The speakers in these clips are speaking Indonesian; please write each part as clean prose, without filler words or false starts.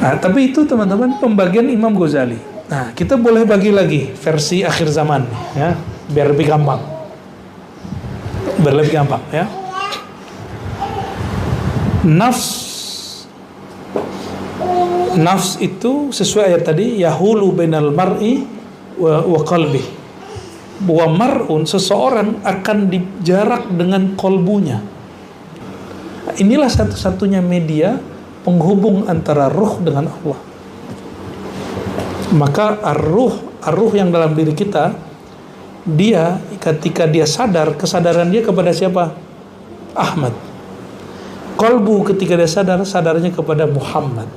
Nah, tapi itu teman-teman pembagian Imam Ghazali. Nah, kita boleh bagi lagi versi akhir zaman, ya, biar lebih gampang. Biar lebih gampang, ya. Nafs itu sesuai ayat tadi, yahulu bainal mar'i wa qalbi. Bahwa mar'un, seseorang akan dijarak dengan kolbunya. Inilah satu-satunya media penghubung antara ruh dengan Allah. Maka ar-ruh yang dalam diri kita, dia ketika dia sadar, kesadaran dia kepada siapa? Ahmad. Kolbu ketika dia sadar, sadarnya kepada Muhammad.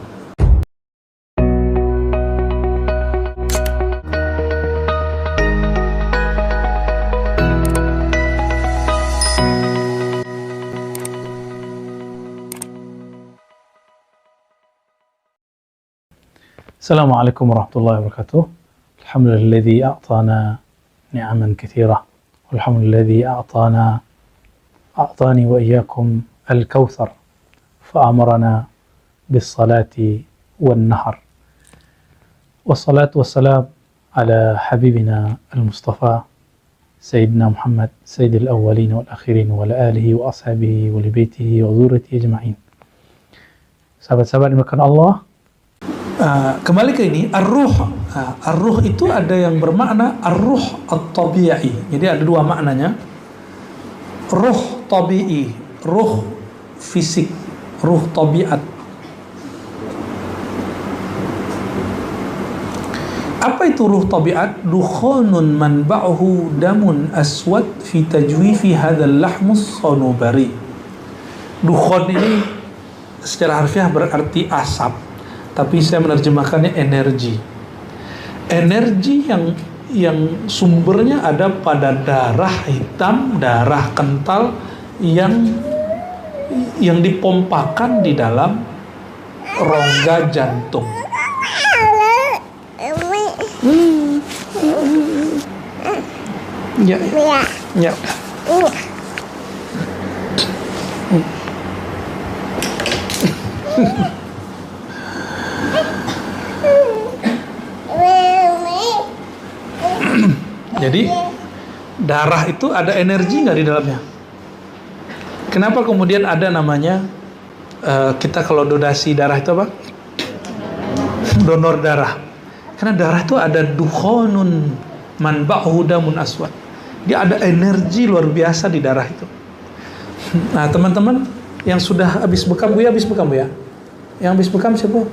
Assalamualaikum warahmatullahi wabarakatuh. Alhamdulillahilladzi a'tana ni'aman katsira. Walhamdulillahilladzi a'tani wa iyyakum al-kautsar fa amarna bis-salati wan-nahar. Wassalatu wassalam ala habibina al-Mustafa Sayyidina Muhammad sayyidil awwalin wal akhirin wa ala alihi wa ashabihi wa li baitihi wa dzurriyyatihi ajma'in. Sahabat-sahabat dimuliakan Allah, kembali ke ini, ar-ruh. Ar-ruh itu ada yang bermakna ar-ruh at-tabi'i. Jadi ada dua maknanya. Ruh tabi'i, ruh fisik, ruh tabiat. Apa itu ruh tabiat? Dukhanun manba'uhu damun aswad fi tajwifi hadzal lahmus sanubari. Dukhan ini secara harfiah berarti asap, tapi saya menerjemahkannya energi. Energi yang sumbernya ada pada darah hitam, darah kental yang dipompakan di dalam rongga jantung. Ya. Jadi darah itu ada energi nggak di dalamnya? Kenapa kemudian ada namanya kita kalau donasi darah itu apa? Donor darah. Karena darah itu ada dukhonun manba'uhu damun aswad. Dia ada energi luar biasa di darah itu. Nah teman-teman yang sudah habis bekam, Bu ya, habis bekam Bu ya? Yang habis bekam siapa?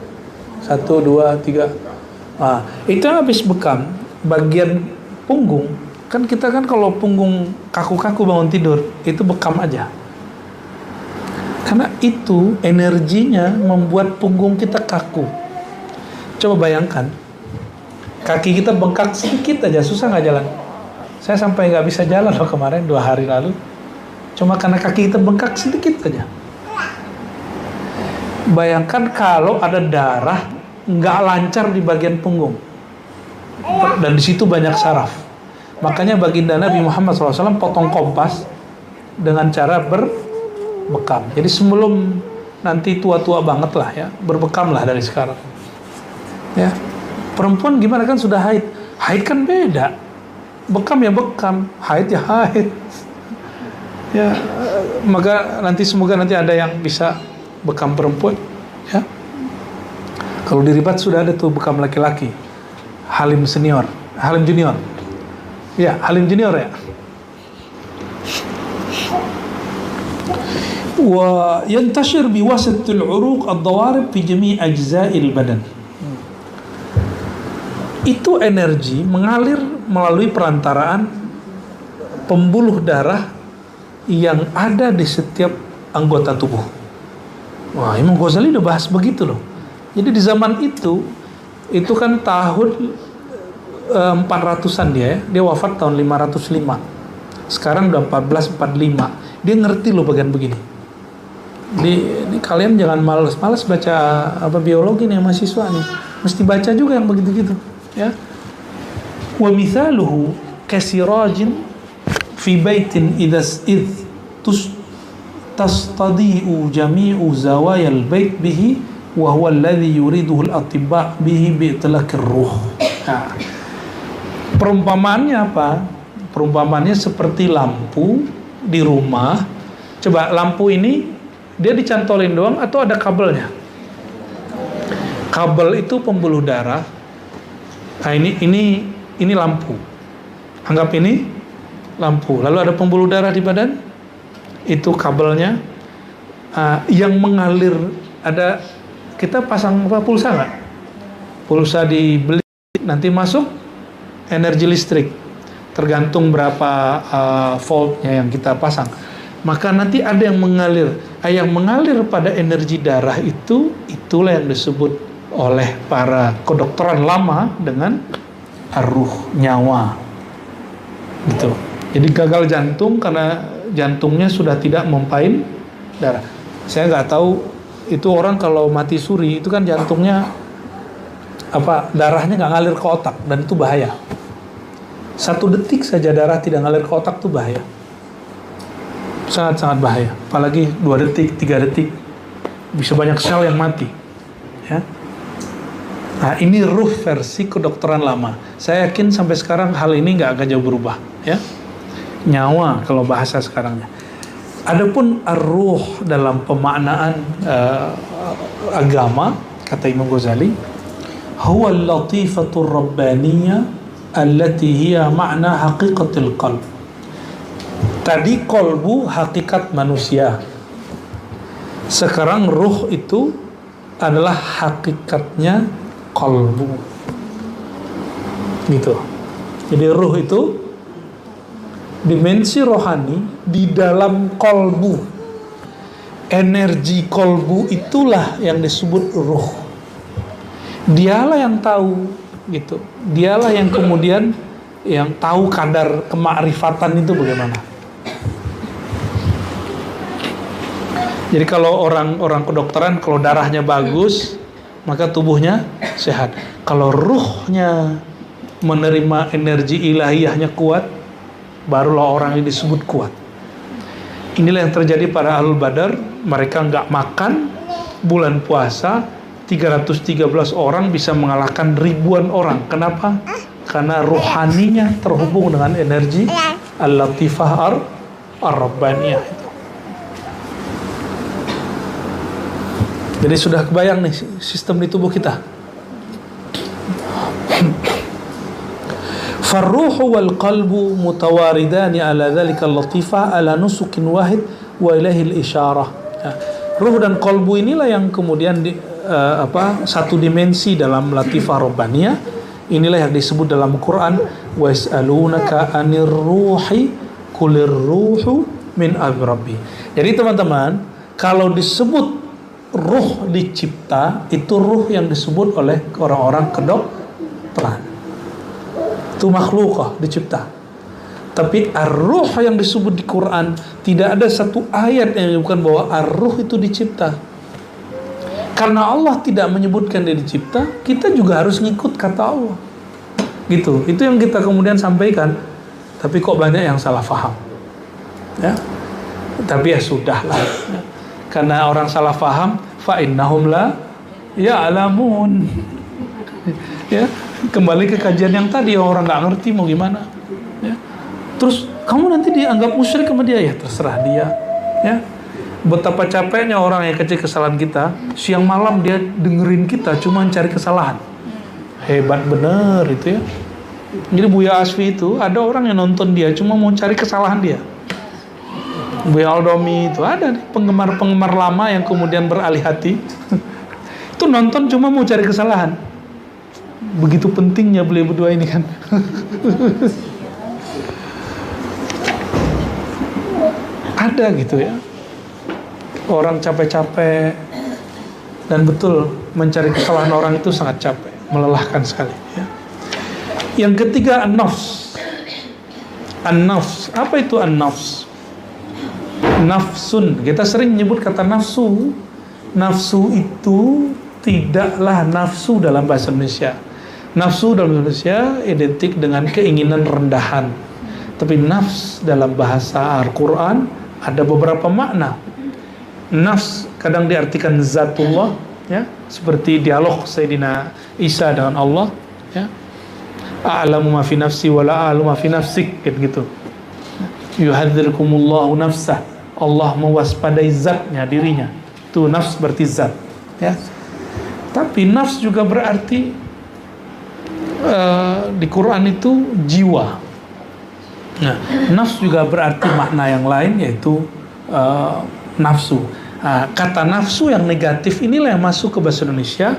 1, 2, 3. Nah, itu yang habis bekam bagian punggung, kan kita kan kalau punggung kaku-kaku bangun tidur, itu bekam aja. Karena itu energinya membuat punggung kita kaku. Coba bayangkan, kaki kita bengkak sedikit aja, susah nggak jalan? Saya sampai nggak bisa jalan loh kemarin, 2 hari lalu. Cuma karena kaki kita bengkak sedikit aja. Bayangkan kalau ada darah nggak lancar di bagian punggung. Dan di situ banyak saraf. Makanya baginda Nabi Muhammad SAW potong kompas dengan cara berbekam. Jadi sebelum nanti tua-tua banget lah ya, berbekam lah dari sekarang. Ya, perempuan gimana kan sudah haid? Haid kan beda. Bekam ya bekam, haid ya haid. Ya, maka semoga nanti ada yang bisa bekam perempuan. Ya, kalau di Ribat sudah ada tuh bekam laki-laki. Halim senior, Halim junior. Ya, Halim junior ya. Wa yantashir biwasatil uruq ad-dawarib fi jami' ajza'il badan. Itu energi mengalir melalui perantaraan pembuluh darah yang ada di setiap anggota tubuh. Wah, Imam Ghazali udah bahas begitu loh. Jadi di zaman itu kan tahun 400-an dia wafat tahun 505. Sekarang udah 1445. Dia ngerti loh bagian begini. Di kalian jangan malas-malas baca biologi nih mahasiswa nih. Mesti baca juga yang begitu-gitu, ya. Wa mithaluhu kasirajin fi baitin tastadi'u jami'u zawayal bait bihi wa huwa alladhi yuriduhu al-atibba bihi bi'itlaqir ruh. Nah, perumpamaannya apa? Perumpamaannya seperti lampu di rumah. Coba lampu ini dia dicantolin doang atau ada kabelnya? Kabel itu pembuluh darah. Nah, ini lampu. Anggap ini lampu. Lalu ada pembuluh darah di badan. Itu kabelnya. Yang mengalir, ada, kita pasang apa, pulsa nggak? Pulsa dibeli, nanti masuk energi listrik. Tergantung berapa voltnya yang kita pasang. Maka nanti ada yang mengalir. Yang mengalir pada energi darah itulah yang disebut oleh para kedokteran lama dengan ar-ruh, nyawa. Gitu. Jadi gagal jantung karena jantungnya sudah tidak mempain darah. Saya nggak tahu itu orang kalau mati suri itu kan jantungnya darahnya nggak ngalir ke otak dan itu bahaya. 1 detik saja darah tidak ngalir ke otak itu bahaya. Sangat-sangat bahaya. Apalagi 2 detik, 3 detik bisa banyak sel yang mati. Ya. Nah, ini ruh versi kedokteran lama. Saya yakin sampai sekarang hal ini nggak akan jauh berubah. Ya. Nyawa kalau bahasa sekarangnya. Adapun ar-ruh dalam pemaknaan agama, kata Imam Ghazali, huwa al-latifatur rabbaniyah allati hiya ma'na haqiqatil qalb. Tadi kolbu hakikat manusia. Sekarang ruh itu adalah hakikatnya kolbu. Gitu. Jadi ruh itu dimensi rohani di dalam kolbu. Energi kolbu itulah yang disebut ruh. Dialah yang tahu, gitu. Dialah yang kemudian yang tahu kadar kemakrifatan itu bagaimana. Jadi kalau orang kedokteran, kalau darahnya bagus, maka tubuhnya sehat. Kalau ruhnya menerima energi ilahiyahnya kuat, barulah orang yang disebut kuat. Inilah yang terjadi pada Ahlul Badar. Mereka nggak makan bulan puasa, 313 orang bisa mengalahkan ribuan orang. Kenapa? Karena ruhaninya terhubung dengan energi al-latifah ar-rabbaniyah itu. Jadi sudah kebayang nih sistem di tubuh kita. Farruhu wal qalbu mutawaridani ala dhalika al-latifah ala nusukin wahid wa ilahi al-isyarah. Ruh dan qalbu inilah yang kemudian satu dimensi dalam latifah rabbaniyah. Inilah yang disebut dalam Quran, wa yas'alunaka 'anir ruhi qulir ruhu min amri rabbi. Jadi teman-teman, kalau disebut ruh dicipta, itu ruh yang disebut oleh orang-orang kedokteran. Itu makhlukah dicipta. Tapi ar-ruh yang disebut di Quran, tidak ada satu ayat yang menyebutkan bahwa ar-ruh itu dicipta. Karena Allah tidak menyebutkan dia dicipta, kita juga harus ngikut kata Allah. Gitu. Itu yang kita kemudian sampaikan. Tapi kok banyak yang salah paham. Ya. Tapi ya sudahlah. Ya. Karena orang salah paham, fa innahum la ya'lamun. Ya, kembali ke kajian yang tadi, orang nggak ngerti mau gimana. Ya. Terus kamu nanti dianggap musyrik sama dia, ya terserah dia. Ya. Betapa capeknya orang yang kecil kesalahan kita, siang malam dia dengerin kita cuma cari kesalahan. Hebat bener itu ya. Jadi Buya Asfi itu ada orang yang nonton dia cuma mau cari kesalahan dia. Buya Aldomi itu ada nih, penggemar-penggemar lama yang kemudian beralih hati. Itu nonton cuma mau cari kesalahan. Begitu pentingnya beliau berdua ini kan. Ada gitu ya. Orang capek-capek, dan betul mencari kesalahan orang itu sangat capek, melelahkan sekali ya. Yang ketiga, an-nafs. An-nafs, apa itu an-nafs? Nafsun, kita sering menyebut kata nafsu. Nafsu itu tidaklah nafsu dalam bahasa Indonesia. Nafsu dalam bahasa Indonesia identik dengan keinginan rendahan. Tapi nafs dalam bahasa Al-Quran ada beberapa makna. Nafs kadang diartikan zatullah, ya, seperti dialog Sayyidina Isa dengan Allah, ya. A'lamu ma fi nafsi wa la a'lamu ma fi nafsik, gitu. Yuhadzirkumullahu nafsah. Allah mewaspadai zatnya, dirinya. Itu nafs berarti zat, ya. Tapi nafs juga berarti di Quran itu jiwa. Nah, nafs juga berarti makna yang lain, yaitu nafsu. Nah, kata nafsu yang negatif inilah yang masuk ke bahasa Indonesia,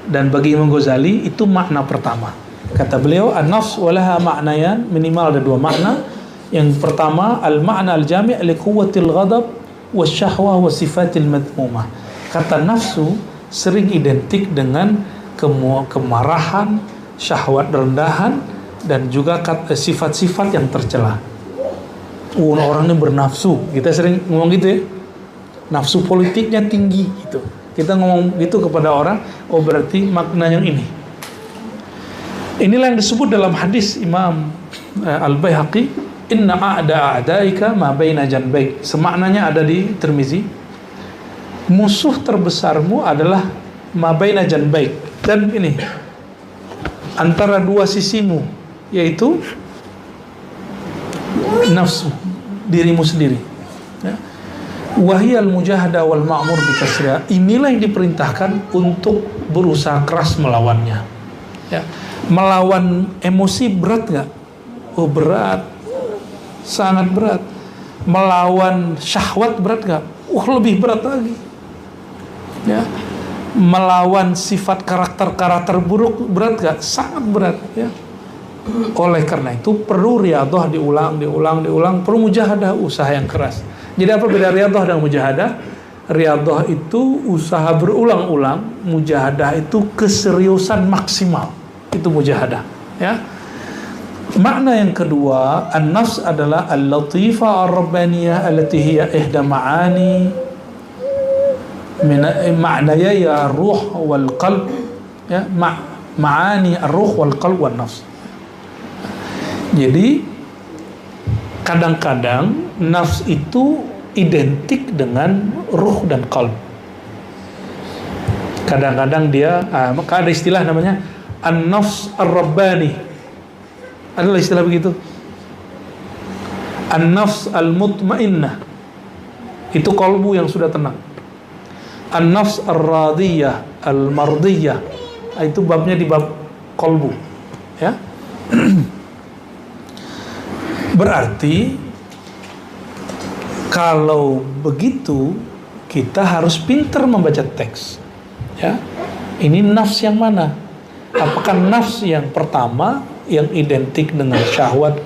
dan bagi Imam Ghazali itu makna pertama. Kata beliau, an-nafs walaha ma'nayan, minimal ada dua makna. Yang pertama, al-ma'na al-jami' li quwwatil ghadab wasyahwah wa sifatil madmumah. Kata nafsu sering identik dengan kemarahan, syahwat rendahan, dan juga sifat-sifat yang tercela. Orang ini bernafsu, kita sering ngomong gitu ya. Nafsu politiknya tinggi gitu. Kita ngomong gitu kepada orang, oh berarti makna yang ini. Inilah yang disebut dalam hadis Imam Al-Baihaqi, inna a'da a'daika ma baina janbaik. Semaknanya ada di Tirmizi. Musuh terbesarmu adalah ma baina janbaik. Dan ini antara dua sisimu, yaitu nafsu, dirimu sendiri, ya. Wahiyal mujahadah wal ma'mur bikasriha. Inilah yang diperintahkan untuk berusaha keras melawannya, ya. Melawan emosi berat gak? Oh berat, sangat berat. Melawan syahwat berat gak? Lebih berat lagi, ya. Melawan sifat karakter buruk berat gak? Sangat berat, ya. Oleh karena itu perlu riyadhah, diulang, perlu mujahadah, usaha yang keras. Jadi apa beda riyadhah dan mujahadah? Riyadhah itu usaha berulang-ulang, mujahadah itu keseriusan maksimal. Itu mujahadah, ya. Makna yang kedua, an-nafs adalah al-latifah ar-rabbaniyah allati hiya ihda ma'ani min ma'naya ya ruh wal qalb, ya, ma'ani ar-ruh wal qalb wan nafs. Jadi kadang-kadang nafs itu identik dengan ruh dan qalb. Kadang-kadang dia maka ada istilah namanya an-nafs ar-rabbani. Adalah istilah begitu. An-nafs al-mutmainnah, itu qalbu yang sudah tenang. An-nafs ar-radiyah al-mardiyah, itu babnya di bab qalbu, ya. Berarti kalau begitu kita harus pintar membaca teks, ya. Ini nafs yang mana? Apakah nafs yang pertama yang identik dengan syahwat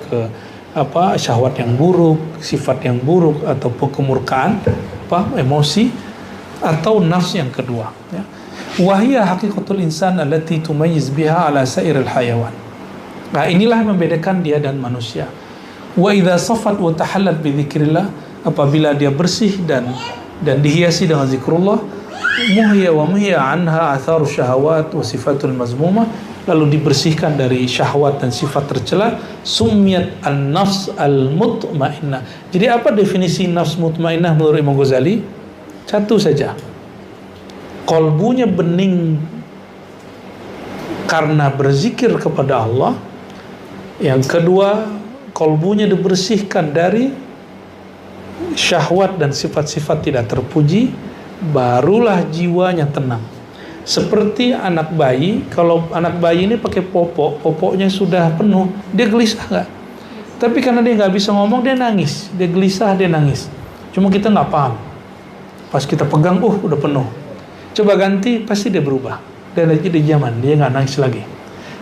syahwat yang buruk, sifat yang buruk, ataupun kemurkaan, emosi, atau nafs yang kedua, ya. Wahia haqiqatul insan allati tumayyiz biha ala sairil hayawan. Nah, inilah yang membedakan dia dan manusia. Wa idza safat wa tahallat bi dzikrillah, apabila dia bersih dan dihiasi dengan zikrullah, muhya anha atharu syahawat wa sifatul mazmumah, lalu dibersihkan dari syahwat dan sifat tercela, sumiyat an-nafs al-mutmainnah. Jadi apa definisi nafs mutmainnah menurut Imam Ghazali? Satu saja, qalbunya bening karena berzikir kepada Allah. Yang kedua, qalbunya dibersihkan dari syahwat dan sifat-sifat tidak terpuji, barulah jiwanya tenang. Seperti anak bayi, kalau anak bayi ini pakai popoknya sudah penuh, dia gelisah nggak? Tapi karena dia nggak bisa ngomong, dia nangis, dia gelisah, dia nangis. Cuma kita nggak paham. Pas kita pegang, udah penuh. Coba ganti, pasti dia berubah. Dan lagi di zaman, dia nggak nangis lagi.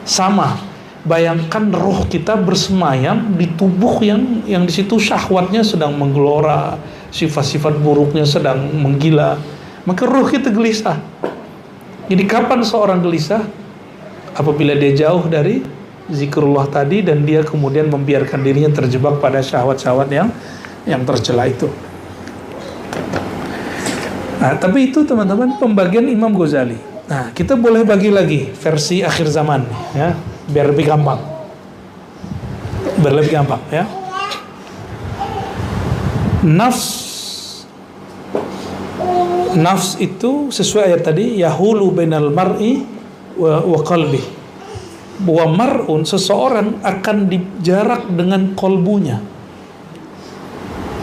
Sama, bayangkan roh kita bersemayam di tubuh yang di situ syahwatnya sedang menggelora, sifat-sifat buruknya sedang menggila, maka roh kita gelisah. Jadi kapan seorang gelisah? Apabila dia jauh dari zikrullah tadi dan dia kemudian membiarkan dirinya terjebak pada syahwat-syahwat yang tercela itu. Nah, tapi itu teman-teman pembagian Imam Ghazali. Nah, kita boleh bagi lagi versi akhir zaman, ya, biar lebih gampang. Biar lebih gampang, ya. Nafs Nafs itu sesuai ayat tadi, yahulu bainal mar'i wa qalbi. Bahwa mar'un, seseorang akan dijarak dengan kolbunya.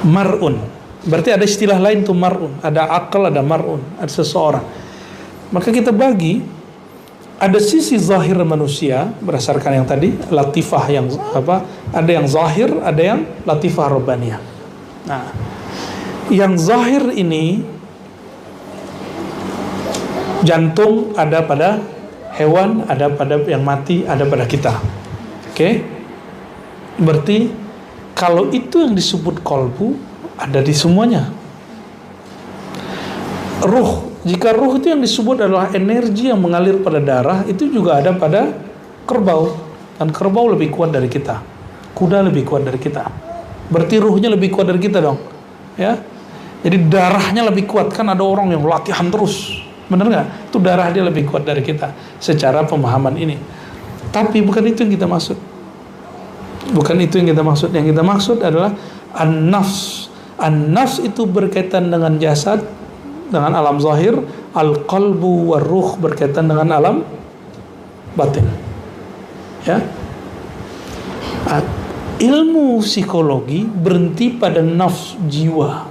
Mar'un. Berarti ada istilah lain tuh mar'un. Ada akal, ada mar'un, ada seseorang. Maka kita bagi, ada sisi zahir manusia berdasarkan yang tadi, latifah yang apa? Ada yang zahir, ada yang latifah rabbaniyah. Nah, yang zahir ini jantung ada pada hewan, ada pada yang mati, ada pada kita. Oke? Berarti kalau itu yang disebut kolbu, ada di semuanya. Ruh, jika ruh itu yang disebut adalah energi yang mengalir pada darah, itu juga ada pada kerbau. Dan kerbau lebih kuat dari kita. Kuda lebih kuat dari kita. Berarti ruhnya lebih kuat dari kita dong. Ya. Jadi darahnya lebih kuat. Kan ada orang yang latihan terus. Benar nggak? Itu darah dia lebih kuat dari kita. Secara pemahaman ini. Tapi bukan itu yang kita maksud. Bukan itu yang kita maksud. Yang kita maksud adalah an-nafs. An-nafs itu berkaitan dengan jasad, dengan alam zahir. Al-qalbu war-ruh berkaitan dengan alam batin. Ya. Ilmu psikologi berhenti pada nafs, jiwa.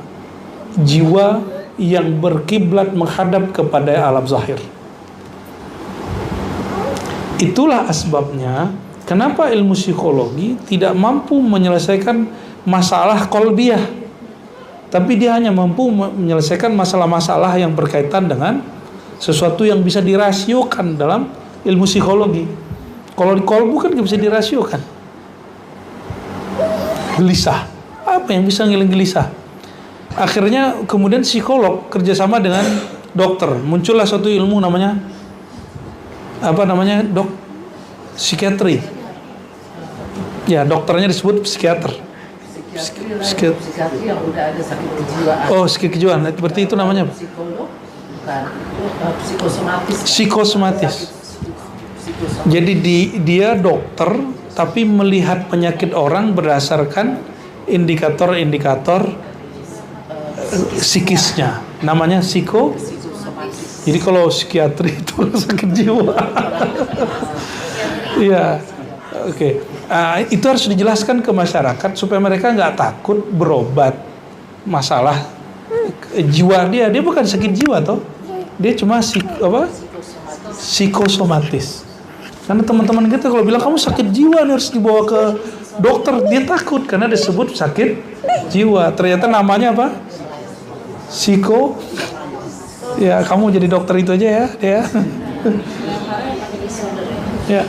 Jiwa yang berkiblat menghadap kepada alam zahir. Itulah asbabnya kenapa ilmu psikologi tidak mampu menyelesaikan masalah qalbiyah, tapi dia hanya mampu menyelesaikan masalah-masalah yang berkaitan dengan sesuatu yang bisa dirasiokan dalam ilmu psikologi. Kalau di kolbu kan nggak bisa dirasiokan. Gelisah, apa yang bisa ngiling gelisah? Akhirnya kemudian psikolog kerjasama dengan dokter, muncullah suatu ilmu namanya psikiatri. Ya, dokternya disebut psikiater. Psikiatri yang udah ada sakit kejiwaan. Oh, sakit kejiwaan. Berarti itu namanya apa? Psikolog bukan, psikosomatis. Psikosomatis. Jadi dia dokter tapi melihat penyakit orang berdasarkan indikator-indikator psikisnya. Namanya psikosomatis. Jadi kalau psikiatri itu sakit jiwa. Iya. Oke. Itu harus dijelaskan ke masyarakat supaya mereka nggak takut berobat masalah jiwa dia. Dia bukan sakit jiwa toh. Dia cuma psikosomatis. Karena teman-teman kita kalau bilang kamu sakit jiwa harus dibawa ke dokter, dia takut karena disebut sakit jiwa. Ternyata namanya apa? Ya, kamu jadi dokter itu aja ya, dia. Ya.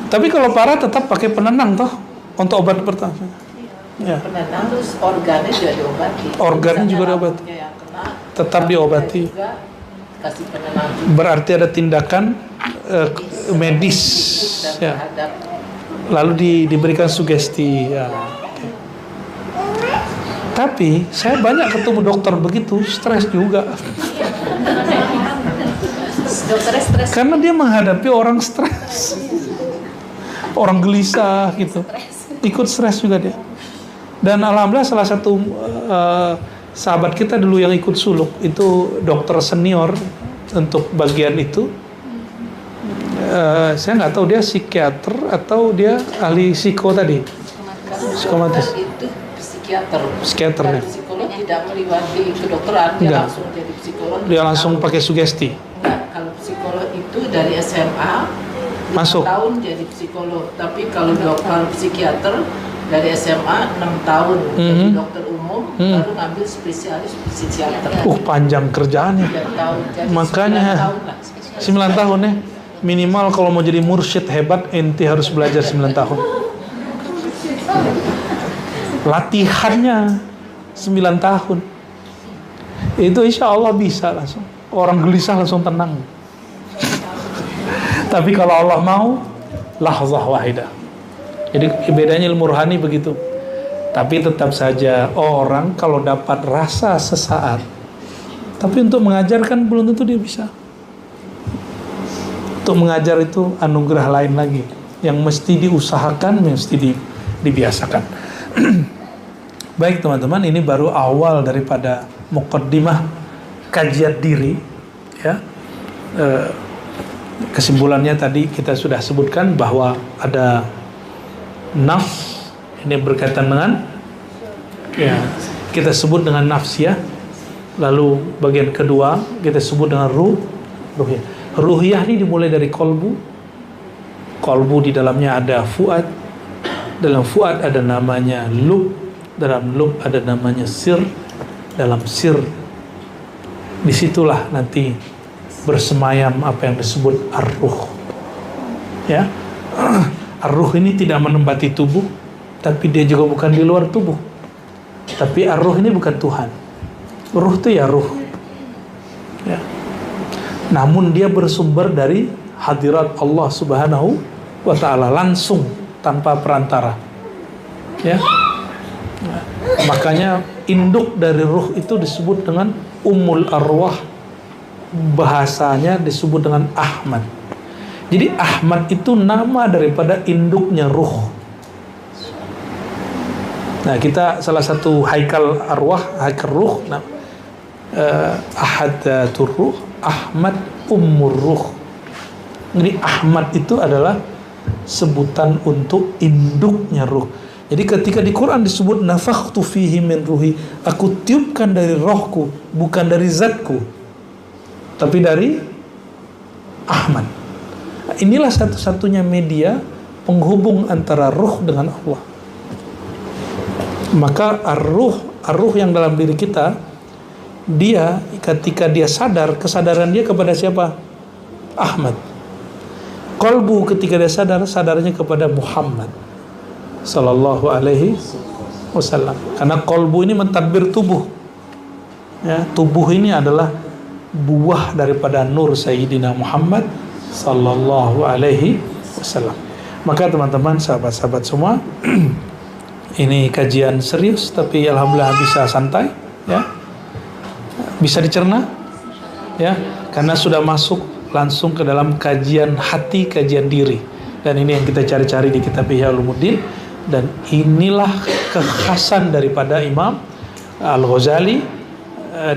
Tapi kalau parah tetap pakai penenang toh untuk obat pertama. Ya. Penenang terus organnya juga diobati. Organnya juga diobati. Tetap diobati. Kasih penenang. Berarti ada tindakan medis. Ya. Lalu diberikan sugesti. Ya. Okay. Tapi saya banyak ketemu dokter begitu, stres juga. Dokternya stres. Karena dia menghadapi orang stres. Orang gelisah gitu, ikut stres juga dia. Dan alhamdulillah salah satu sahabat kita dulu yang ikut suluk itu dokter senior untuk bagian itu. Saya nggak tahu dia psikiater atau dia ahli psiko tadi. Psikomatis. Itu psikiater. Psikiaternya. Psikolog tidak melewati kedokteran, dia langsung jadi psikolog. Dia langsung pakai sugesti. Enggak, kalau psikolog itu dari SMA masuk 5 tahun jadi psikolog, tapi kalau dokter psikiater dari SMA 6 tahun jadi dokter umum, baru ngambil spesialis psikiater. Panjang kerjaannya. Makanya 9 tahun ya. Minimal kalau mau jadi mursyid hebat, ente harus belajar 9 tahun. Latihannya 9 tahun. Itu insya Allah bisa langsung. Orang gelisah langsung tenang. Tapi kalau Allah mau, lahzah wahidah. Jadi bedanya ilmu rohani begitu. Tapi tetap saja orang kalau dapat rasa sesaat, tapi untuk mengajarkan belum tentu dia bisa. Untuk mengajar itu anugerah lain lagi, yang mesti diusahakan, mesti dibiasakan. Baik teman-teman, ini baru awal daripada muqaddimah kajian diri, ya. Kesimpulannya tadi kita sudah sebutkan bahwa ada nafs, ini berkaitan dengan, ya, kita sebut dengan nafsiyah. Lalu bagian kedua kita sebut dengan ruhiyah. Ruhiyah ini dimulai dari kolbu. Kolbu di dalamnya ada fuad. Dalam fuad ada namanya lub. Dalam lub ada namanya sir. Dalam sir, disitulah nanti bersemayam apa yang disebut ar-ruh. Ya, ar-ruh ini tidak menempati tubuh, tapi dia juga bukan di luar tubuh. Tapi ar-ruh ini bukan Tuhan. Ruh itu ya ruh. Ya. Namun dia bersumber dari hadirat Allah Subhanahu wa ta'ala, langsung tanpa perantara. Ya. Makanya induk dari ruh itu disebut dengan Ummul Arwah. Bahasanya disebut dengan Ahmad. Jadi Ahmad itu nama daripada induknya ruh. Nah, kita salah satu haikal arwah, haikal ruh, Ahadatur Ruh, Ahmad Ummur Ruh. Jadi Ahmad itu adalah sebutan untuk induknya ruh. Jadi ketika di Quran disebut nafakhtu fihi min ruhi, aku tiupkan dari rohku, bukan dari zatku, tapi dari Ahmad. Nah, inilah satu-satunya media penghubung antara ruh dengan Allah. Maka ar-ruh yang dalam diri kita, dia ketika dia sadar, kesadaran dia kepada siapa? Ahmad. Qalbu ketika dia sadar, sadarnya kepada Muhammad sallallahu alaihi wasallam. Karena qalbu ini mentadbir tubuh. Ya, tubuh ini adalah buah daripada nur Sayyidina Muhammad sallallahu alaihi wasallam. Maka teman-teman, sahabat-sahabat semua, ini kajian serius tapi alhamdulillah bisa santai, ya. Bisa dicerna, ya, karena sudah masuk langsung ke dalam kajian hati, kajian diri. Dan ini yang kita cari-cari di kitab Ihya Ulumuddin. Dan inilah kekhasan daripada Imam Al-Ghazali,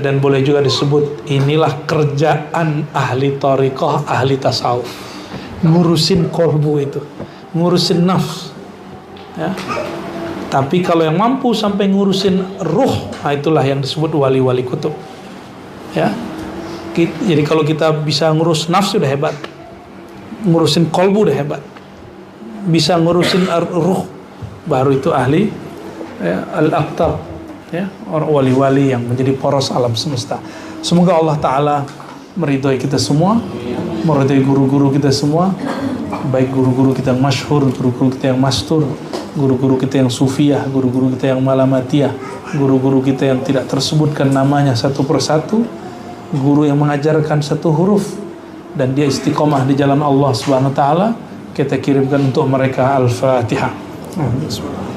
dan boleh juga disebut inilah kerjaan ahli thariqah, ahli tasawuf. Ngurusin kolbu itu, ngurusin nafs, ya. Tapi kalau yang mampu sampai ngurusin ruh, nah itulah yang disebut wali-wali kutub. Ya, jadi kalau kita bisa ngurus nafsu udah hebat, ngurusin kolbu udah hebat, bisa ngurusin ruh, baru itu ahli, ya, al-aqtab, ya, orang wali-wali yang menjadi poros alam semesta. Semoga Allah Ta'ala meridhoi kita semua, meridhoi guru-guru kita semua, baik guru-guru kita yang masyhur, guru-guru kita yang mastur, guru-guru kita yang sufiyah, guru-guru kita yang malamatiyah, guru-guru kita yang tidak tersebutkan namanya satu persatu, guru yang mengajarkan satu huruf dan dia istiqomah di jalan Allah Subhanahu wa taala, kita kirimkan untuk mereka Al-Fatihah. Bismillah.